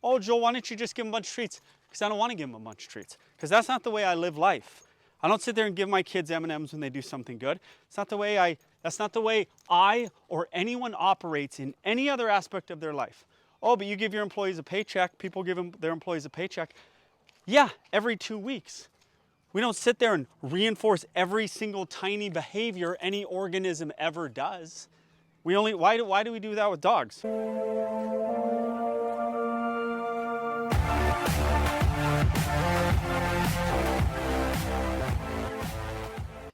oh, Joel, why don't you just give him a bunch of treats? Because I don't want to give him a bunch of treats. Because that's not the way I live life. I don't sit there and give my kids M&Ms when they do something good. That's not the way I or anyone operates in any other aspect of their life. Oh, but you give your employees a paycheck. People give their employees a paycheck. Yeah, every 2 weeks. We don't sit there and reinforce every single tiny behavior any organism ever does. Why do we do that with dogs?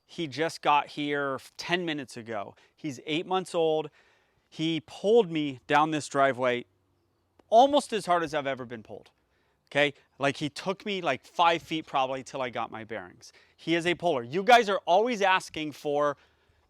He just got here 10 minutes ago. He's 8 months old. He pulled me down this driveway almost as hard as I've ever been pulled. Okay, like he took me like 5 feet probably till I got my bearings. He is a puller. You guys are always asking for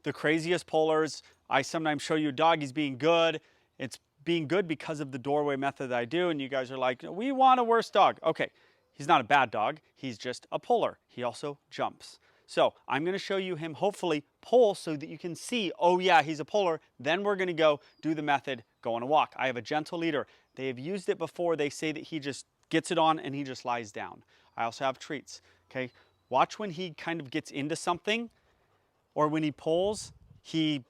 the craziest pullers. I sometimes show you a dog, he's being good. It's being good because of the doorway method that I do, and you guys are like, we want a worse dog. Okay, he's not a bad dog, he's just a puller. He also jumps. So I'm gonna show you him hopefully pull so that you can see, oh yeah, he's a puller. Then we're gonna go do the method, go on a walk. I have a gentle leader. They have used it before. They say that he just gets it on and he just lies down. I also have treats, okay? Watch when he kind of gets into something or when he pulls, he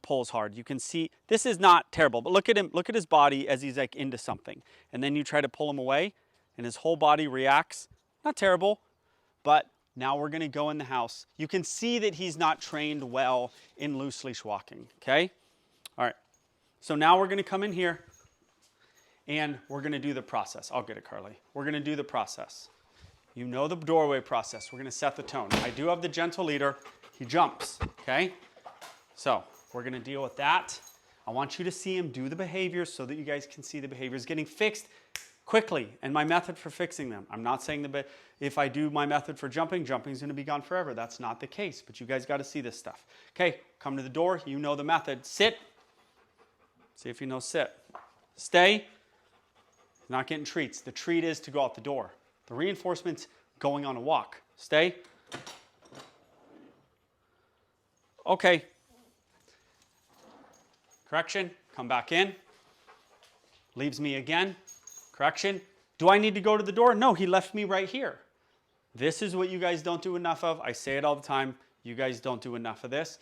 pulls hard. You can see, this is not terrible, but look at him, look at his body as he's like into something. And then you try to pull him away and his whole body reacts. Not terrible, but now we're gonna go in the house. You can see that he's not trained well in loose leash walking, okay? All right, so now we're gonna come in here and we're gonna do the process. I'll get it, Carly. We're gonna do the process. You know the doorway process. We're gonna set the tone. I do have the gentle leader. He jumps, okay? So we're gonna deal with that. I want you to see him do the behaviors so that you guys can see the behaviors getting fixed quickly and my method for fixing them. I'm not saying that if I do my method for jumping, jumping's gonna be gone forever. That's not the case, but you guys gotta see this stuff. Okay, come to the door, you know the method. Sit. See if you know sit. Stay. Not getting treats. The treat is to go out the door. The reinforcement's going on a walk. Stay. Okay. Correction, come back in. Leaves me again. Correction. Do I need to go to the door? No, he left me right here. This is what you guys don't do enough of. I say it all the time. You guys don't do enough of this.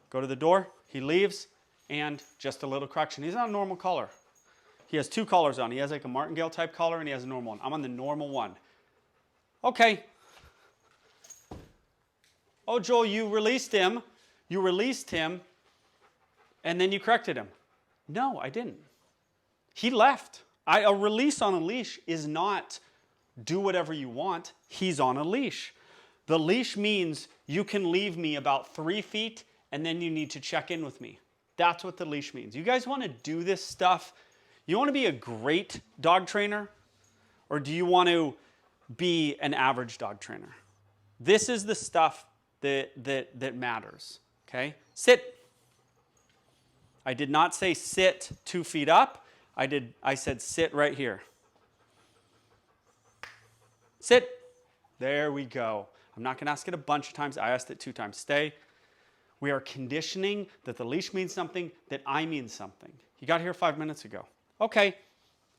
Go to the door. He leaves. And just a little correction. He's not a normal collar. He has 2 collars on. He has like a martingale type collar and he has a normal one. I'm on the normal one. Okay. Oh, Joel, you released him. You released him and then you corrected him. No, I didn't. He left. A release on a leash is not do whatever you want. He's on a leash. The leash means you can leave me about 3 feet and then you need to check in with me. That's what the leash means. You guys want to do this stuff? You want to be a great dog trainer or do you want to be an average dog trainer? This is the stuff that matters, okay? Sit. I did not say sit 2 feet up. I said sit right here. Sit. There we go. I'm not going to ask it a bunch of times. I asked it 2 times. Stay. We are conditioning that the leash means something, that I mean something. You got here 5 minutes ago. Okay.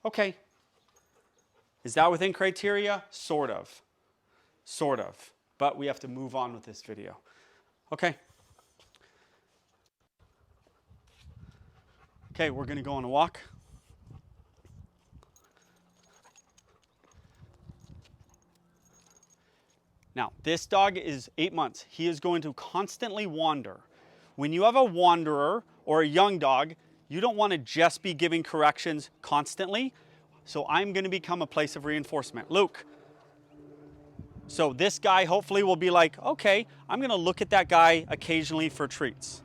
Okay. Is that within criteria? Sort of. Sort of. But we have to move on with this video. Okay. Okay, we're going to go on a walk. Now, this dog is 8 months. He is going to constantly wander. When you have a wanderer or a young dog, you don't want to just be giving corrections constantly. So I'm going to become a place of reinforcement. Luke. So this guy hopefully will be like, okay, I'm going to look at that guy occasionally for treats.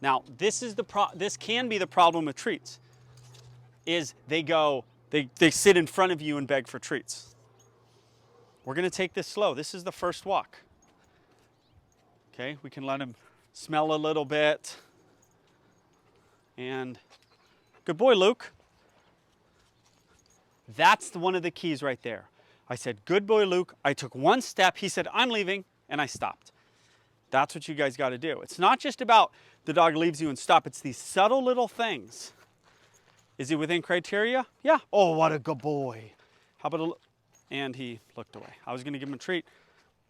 Now, this can be the problem with treats, is they sit in front of you and beg for treats. We're going to take this slow. This is the first walk. Okay, we can let him smell a little bit. And good boy, Luke. That's one of the keys right there. I said, good boy, Luke. I took 1 step. He said, I'm leaving, and I stopped. That's what you guys got to do. It's not just about the dog leaves you and stop. It's these subtle little things. Is he within criteria? Yeah. Oh, what a good boy. How about and he looked away. I was gonna give him a treat.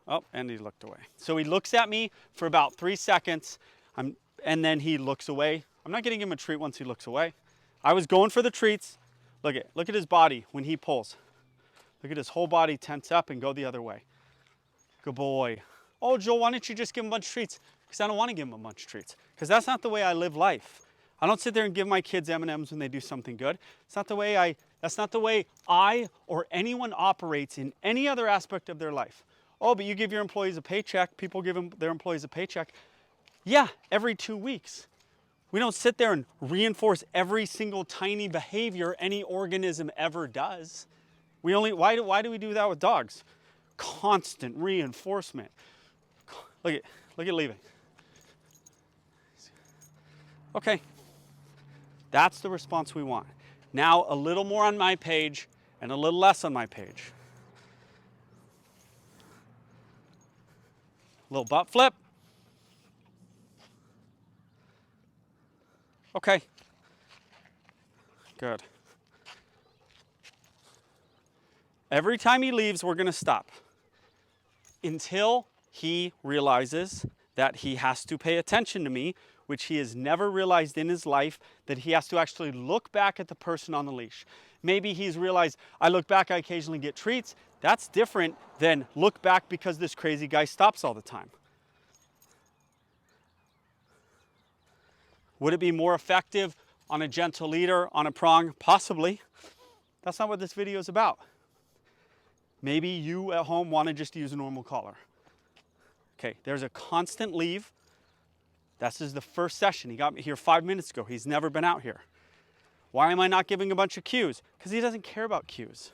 Oh, and he looked away. So he looks at me for about 3 seconds, and then he looks away. I'm not getting him a treat once he looks away. I was going for the treats. Look at his body when he pulls. Look at his whole body tense up and go the other way. Good boy. Oh, Joel, why don't you just give him a bunch of treats? Because I don't want to give him a bunch of treats. Because that's not the way I live life. I don't sit there and give my kids M&Ms when they do something good. That's not the way I or anyone operates in any other aspect of their life. Oh, but you give your employees a paycheck. People give their employees a paycheck. Yeah, every 2 weeks. We don't sit there and reinforce every single tiny behavior any organism ever does. Why do we do that with dogs? Constant reinforcement. Look at leaving. Okay, that's the response we want. Now a little more on my page and a little less on my page. Little butt flip. Okay. Good. Every time he leaves, we're gonna stop until he realizes that he has to pay attention to me, which he has never realized in his life, that he has to actually look back at the person on the leash. Maybe he's realized, I look back, I occasionally get treats. That's different than look back because this crazy guy stops all the time. Would it be more effective on a gentle leader, on a prong? Possibly. That's not what this video is about. Maybe you at home want to just use a normal collar. Okay, there's a constant leave. This is the first session. He got me here 5 minutes ago. He's never been out here. Why am I not giving a bunch of cues? Because he doesn't care about cues.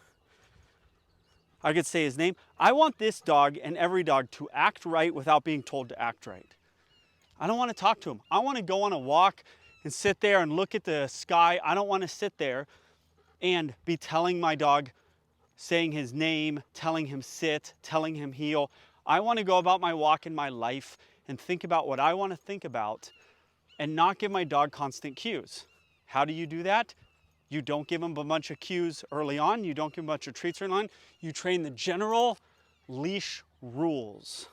I could say his name. I want this dog and every dog to act right without being told to act right. I don't want to talk to him. I want to go on a walk and sit there and look at the sky. I don't want to sit there and be telling my dog, saying his name, telling him sit, telling him heel. I want to go about my walk in my life and think about what I want to think about and not give my dog constant cues. How do you do that? You don't give him a bunch of cues early on. You don't give him a bunch of treats early on. You train the general leash rules.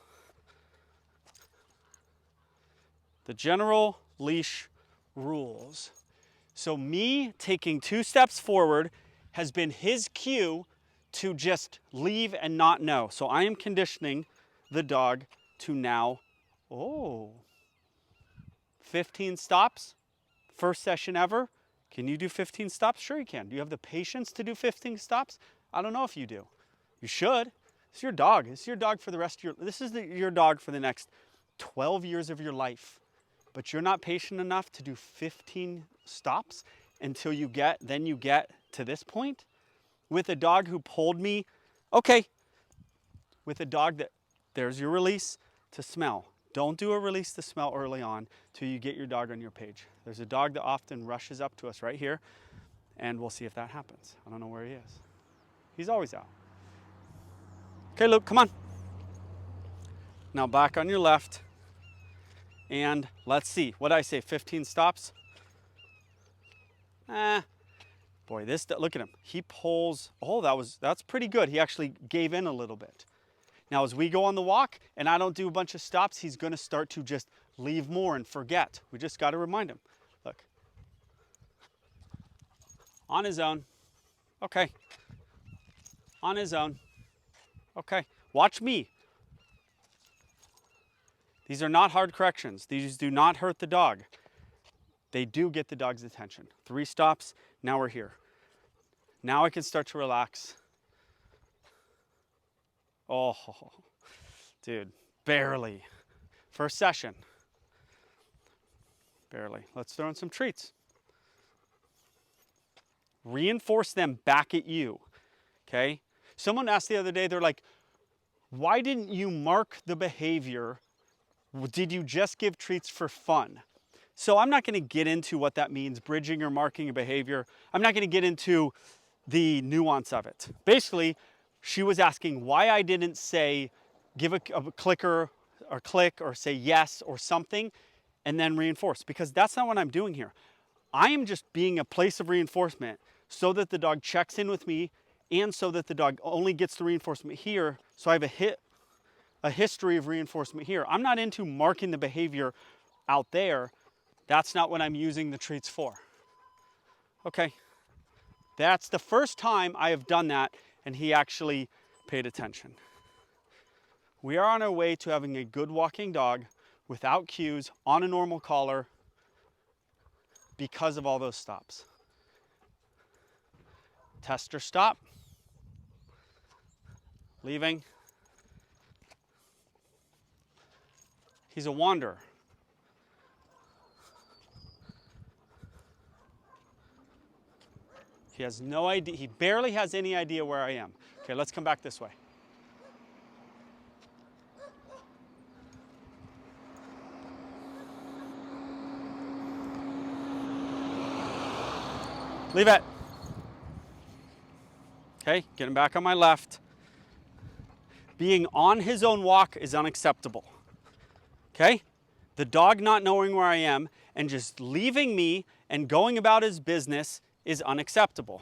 The general leash rules. So me taking 2 steps forward has been his cue to just leave and not know. So I am conditioning the dog to now, 15 stops, first session ever. Can you do 15 stops? Sure you can. Do you have the patience to do 15 stops? I don't know if you do. You should. It's your dog. It's your dog for the rest of your dog for the next 12 years of your life. But you're not patient enough to do 15 stops until you get to this point. With a dog who pulled me, okay. With a dog there's your release to smell. Don't do a release to smell early on till you get your dog on your page. There's a dog that often rushes up to us right here, and we'll see if that happens. I don't know where he is. He's always out. Okay, Luke, come on. Now back on your left. And let's see, what did I say, 15 stops? Boy, look at him. He pulls, that's pretty good. He actually gave in a little bit. Now, as we go on the walk and I don't do a bunch of stops, he's gonna start to just leave more and forget. We just gotta remind him. Look. On his own. Okay. On his own. Okay. Watch me. These are not hard corrections. These do not hurt the dog. They do get the dog's attention. 3 stops, now we're here. Now I can start to relax. Oh, dude, barely. First session. Barely. Let's throw in some treats. Reinforce them back at you, okay? Someone asked the other day, they're like, why didn't you mark the behavior? Did you just give treats for fun? So I'm not going to get into what that means, bridging or marking a behavior. I'm not going to get into the nuance of it. Basically, she was asking why I didn't say, give a clicker or click or say yes or something and then reinforce, because that's not what I'm doing here. I am just being a place of reinforcement so that the dog checks in with me and so that the dog only gets the reinforcement here. So I have a history of reinforcement here. I'm not into marking the behavior out there. That's not what I'm using the treats for. Okay, that's the first time I have done that and he actually paid attention. We are on our way to having a good walking dog without cues on a normal collar because of all those stops. Tester stop, leaving. He's a wanderer. He has no idea, he barely has any idea where I am. Okay, let's come back this way. Leave it. Okay, getting back on my left. Being on his own walk is unacceptable. Okay? The dog not knowing where I am and just leaving me and going about his business is unacceptable.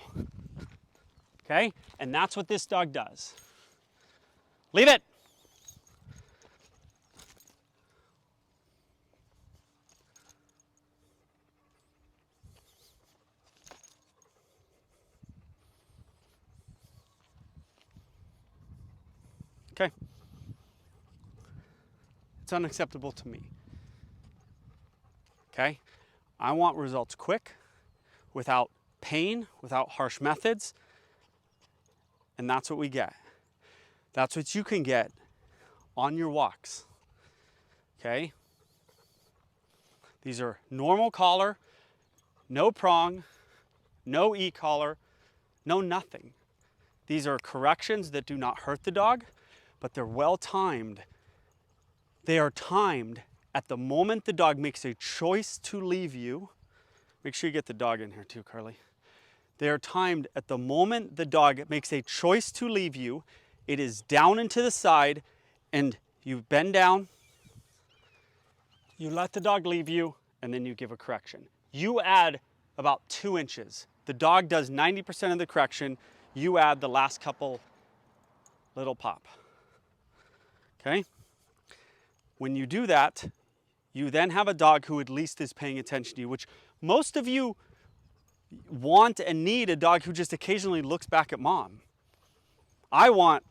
Okay? And that's what this dog does. Leave it. Okay? It's unacceptable to me. Okay? I want results quick, without pain, without harsh methods, and that's what we get. That's what you can get on your walks. Okay? These are normal collar, no prong, no e-collar, no nothing. These are corrections that do not hurt the dog, but they're well timed. They are timed at the moment the dog makes a choice to leave you. Make sure you get the dog in here too, Carly. They are timed at the moment the dog makes a choice to leave you. It is down and to the side, and you bend down, you let the dog leave you, and then you give a correction. You add about 2 inches. The dog does 90% of the correction. You add the last couple little pop. Okay? When you do that, you then have a dog who at least is paying attention to you, which most of you want and need a dog who just occasionally looks back at mom. I want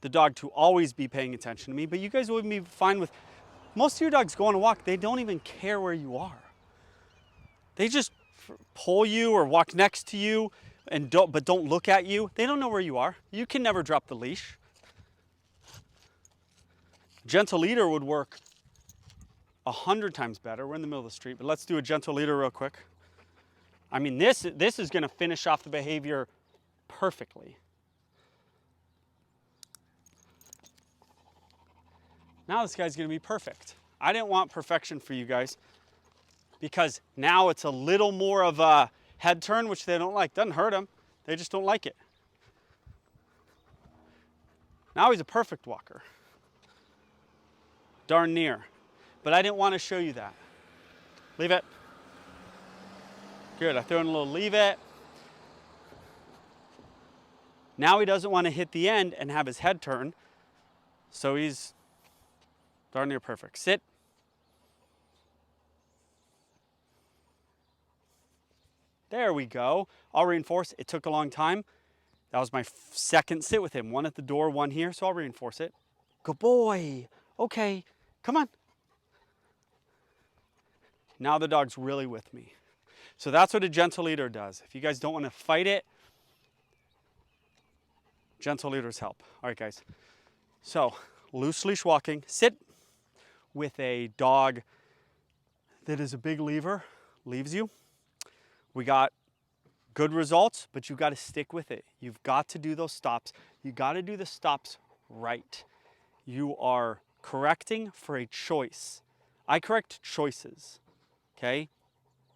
the dog to always be paying attention to me, but you guys would be fine with, most of your dogs go on a walk, they don't even care where you are. They just pull you or walk next to you and don't look at you. They don't know where you are. You can never drop the leash. Gentle leader would work 100 times better. We're in the middle of the street, but let's do a gentle leader real quick. I mean, this is going to finish off the behavior perfectly. Now this guy's going to be perfect. I didn't want perfection for you guys because now it's a little more of a head turn, which they don't like. Doesn't hurt them. They just don't like it. Now he's a perfect walker. Darn near. But I didn't want to show you that. Leave it. Good, I threw in a little leave it. Now he doesn't want to hit the end and have his head turn. So he's darn near perfect. Sit. There we go. I'll reinforce. It took a long time. That was my second sit with him. One at the door, one here, so I'll reinforce it. Good boy. Okay, come on. Now the dog's really with me. So that's what a gentle leader does. If you guys don't want to fight it, gentle leaders help. All right, guys. So loose leash walking. Sit with a dog that is a big leaver, leaves you. We got good results, but you got to stick with it. You've got to do those stops. You got to do the stops right. You are correcting for a choice. I correct choices, okay?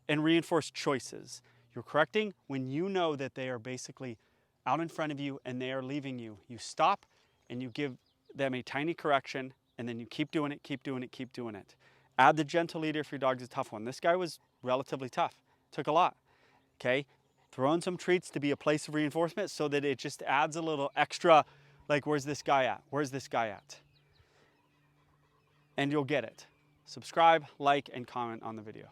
And reinforce choices. You're correcting when you know that they are basically out in front of you and they are leaving you. You stop and you give them a tiny correction and then you keep doing it, keep doing it, keep doing it. Add the gentle leader if your dog's a tough one. This guy was relatively tough. Took a lot, okay? Throw in some treats to be a place of reinforcement so that it just adds a little extra, like, where's this guy at? Where's this guy at? And you'll get it. Subscribe, like, and comment on the video.